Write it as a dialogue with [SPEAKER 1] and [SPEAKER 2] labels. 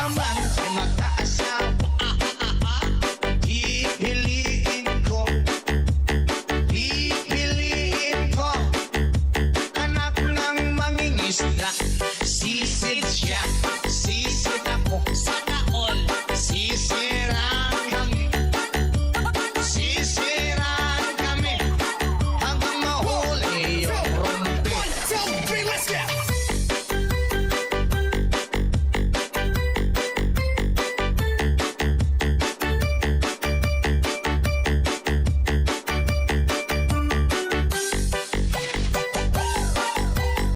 [SPEAKER 1] naman ay magkaasawa. Pipiliin ko, pipiliin ko, anak ng mangingisda. Sisid siya, sisid ako, sana all sisiraan kami. Sisiraan kami hanggang mahuli yung rumpi.
[SPEAKER 2] 1, 2, 3, let's go!